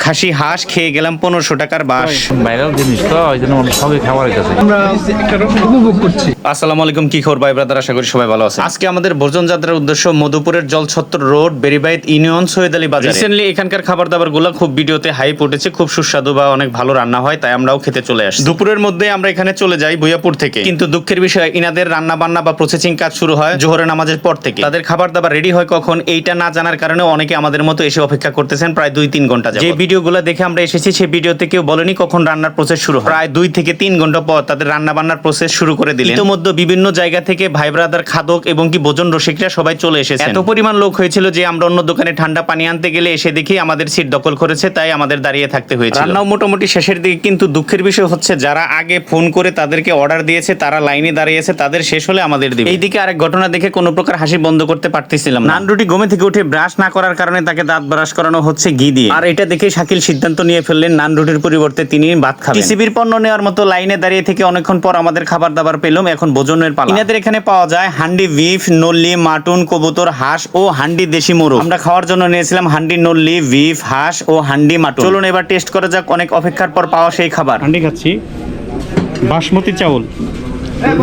খাসি হাঁস খেয়ে গেলাম 1500 টাকার বাস। ভাইরাল জিনিস তো ওই জন্য সবাই খাবার কাছে আমরা একটা উপভোগ করছি। আসসালামু আলাইকুম, কি খবর ভাই ব্রাদার? আশা করি সবাই ভালো আছে। আজকে আমাদের ভোজন যাত্রার উদ্দেশ্য মধুপুরের জলছত্র রোড, বেরিবাইত ইউনিয়ন, সৈয়দ আলী বাজার। রিসেন্টলি এখানকার খাবার দাবার গুলো খুব ভিডিওতে হাইপ উঠেছে, খুব সুস্বাদু বা অনেক ভালো রান্না হয়, তাই আমরাও খেতে চলে আসি। দুপুরের মধ্যে আমরা এখানে চলে যাই ভুইয়াপুর থেকে, কিন্তু দুঃখের বিষয় ইনাদের রান্না বান্না বা প্রসেসিং কাজ শুরু হয় জোহরের নামাজের পর থেকে। তাদের খাবার দাবার রেডি হয় কখন এইটা না জানার কারণে অনেকে আমাদের মতো এসে অপেক্ষা করতেছেন প্রায় 2-3 ঘন্টা যাবত। যে ভিডিওগুলো দেখে আমরা এসেছি সেই ভিডিওতে কেউ বলেনি কখন রান্নার প্রসেস শুরু হয়। প্রায় 2 থেকে 3 ঘন্টা পর তাদের রান্না বান্নার প্রসেস শুরু করে দিলেন। ইতিমধ্যে বিভিন্ন জায়গা থেকে ভাই ব্রাদার, খাদক এবং কি ভোজন রসিকরা সবাই চলে এসেছে। এত পরিমাণ লোক হয়েছিল যে আমরা অন্য দোকানে ঠান্ডা পানি আনতে গেলে এসে দেখি আমাদের সিট দখল করেছে, তাই আমাদের দাঁড়িয়ে থাকতে হয়েছিল। রান্নাও মোটামুটি শেষের দিকে, কিন্তু দুঃখের বিষয় হচ্ছে যারা আগে ফোন করে তাদেরকে অর্ডার দিয়েছে তারা লাইনে দাঁড়িয়েছে, তাদের শেষ হলে আমাদের দিবে। এইদিকে আরেক ঘটনা দেখে কোনো প্রকার হাসি বন্ধ করতে পারতেছিলাম না। নান রুটি ঘুমে থেকে উঠে ব্রাশ না করার কারণে তাকে দাঁত ব্রাশ করানো হচ্ছে ঘি দিয়ে, আর এটা দেখে শাকিল সিদ্ধান্ত নিয়ে ফেললেন নান রুটির পরিবর্তে তিনি ভাত খাবেন। টিসিবির পণ্য নেওয়ার মতো লাইনে দাঁড়িয়ে থেকে অনেকক্ষণ পর আমাদের খাবার দাবার পেলাম। এখন ভোজনের পালা। ইনাদের এখানে পাওয়া যায় হান্ডি বিফ, নল্লি, মাটন, কবুতর, হাঁস ও হান্ডি দেশি মোরগ। আমরা খাওয়ার জন্য নিয়েছিলাম হান্ডি নল্লি, বিফ, হাঁস ও হান্ডি মাটন। চলুন এবার টেস্ট করা যাক অনেক অপেক্ষার পর পাওয়া সেই খাবার। হান্ডি খাচ্ছি, বাসমতি চাউল।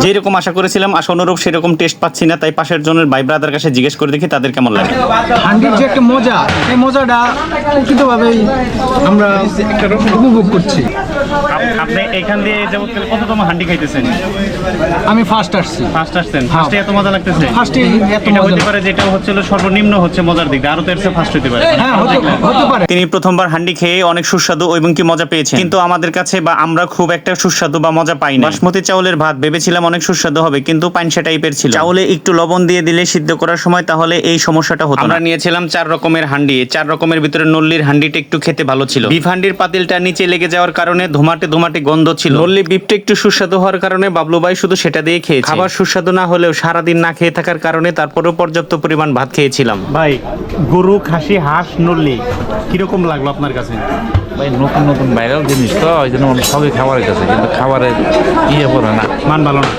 যেরকম আশা করেছিলাম আশা অনুরূপ সেরকম টেস্ট পাচ্ছি না, তাই পাশের জনের ভাই ব্রাদার কাছে জিজ্ঞেস করে দেখি তাদের কেমন লাগে। হান্ডির যে একটা মজা, এই মজাটা প্রকৃতভাবেই আমরা একটা উপভোগ করছি। আপনি এখান দিয়ে কততম হান্ডি খাইতেছেন? আমি ফার্স্ট আসছি। ফার্স্ট আসছেন, ফার্স্টে এত মজা লাগতেছে? ফার্স্টে এত এটা মজা হতে পারে যেটা হচ্ছিল সর্বনিম্ন হচ্ছে মজার দিক, আরো তো এর চেয়ে ফার্স্ট হতে পারে। হ্যাঁ, হতে পারে। তিনি প্রথমবার হান্ডি খেয়ে অনেক সুস্বাদু এবং কি মজা পেয়েছেন, কিন্তু আমাদের কাছে বা আমরা খুব একটা সুস্বাদু বা মজা পাই না। বাসমতি চাউলের ভাত ভেবেছিলাম অনেক সুস্বাদু হবে, কিন্তু পানসা টাইপের ছিল। চাউলে একটু লবণ দিয়ে দিলে সিদ্ধ করার সময় তাহলে এই সমস্যাটা হতো না। আমরা নিয়েছিলাম 4 রকমের হান্ডি। 4 রকমের ভিতরে নল্লির হান্ডিটা একটু খেতে ভালো ছিল। বিফ হান্ডির পাতিলটা নিচে লেগে যাওয়ার কারণে ধুমাটে গন্ধ ছিল। নল্লি বিফটা একটু সুস্বাদু হওয়ার কারণে বাবলু ভাই শুধু সেটা দিয়ে খেয়েছে। খাবার সুস্বাদু না হলেও সারাদিন না খেয়ে থাকার কারণে তারপরেও পর্যাপ্ত পরিমাণ ভাত খেয়েছিলাম। ভাই, গরু, খাসি, হাঁস, নল্লি কিরকম লাগলো আপনার কাছে? ভাই নতুন নতুন ভাইরাল জিনিস তো ওই জন্য সবাই খাবার কাছে কিন্তু খাবারের ইয়ে পড়ে না, মান ভালো না।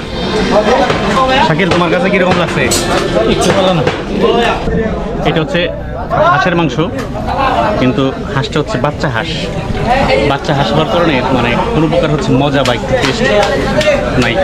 শাকিল, তোমার কাছে কিরকম লাগছে? একটু ভালো না। এটা হচ্ছে হাঁসের মাংস, কিন্তু হাঁসটা হচ্ছে বাচ্চা হাঁস। বাচ্চা হাঁস হওয়ার কারণে মানে কোনো প্রকার হচ্ছে মজা বা একটু টেস্ট নাই।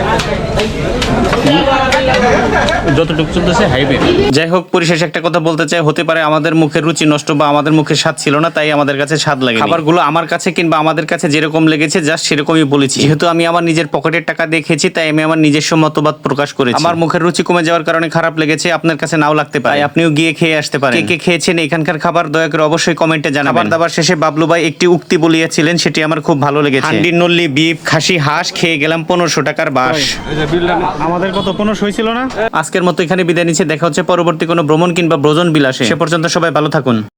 যতটুকু চলতেছে হাইবে। যাই হোক, পরিশেষে একটা কথা বলতে চাই, হতে পারে আমাদের মুখের রুচি নষ্ট বা আমাদের মুখে স্বাদ ছিল না, তাই আমাদের কাছে স্বাদ লাগে। খাবারগুলো আমার কাছে কিংবা আমাদের কাছে যেরকম লেগেছে জাস্ট সেরকমই বলেছি। যেহেতু আমি আমার নিজের পকেটের টাকা দিয়ে খেয়েছি, তাই আমি আমার নিজস্ব মতবাদ প্রকাশ করেছি। আমার মুখের রুচি কমে যাওয়ার কারণে খারাপ লেগেছে, আপনার কাছে নাও লাগতে পারে, আপনিও গিয়ে খেয়ে আসতে পারেন। কে কে খেয়েছেন এখানকার খাবার দয়া করে অবশ্যই কমেন্টে জানাবেন। খাবার দাবার শেষে বাবলু ভাই একটি উক্তি বলিয়েছিলেন, সেটি আমার খুব ভালো লেগেছে। হান্ডি নল্লি বিফ খাসি হাঁস খেয়ে গেলাম 1500 টাকার বাস। আমাদের কত 1500 হয়েছিল না? আজকের মতো এখানে বিদায় নিচ্ছে, দেখা হচ্ছে পরবর্তী কোনো ভ্রমণ কিংবা ভোজন বিলাসে। সে পর্যন্ত সবাই ভালো থাকুন।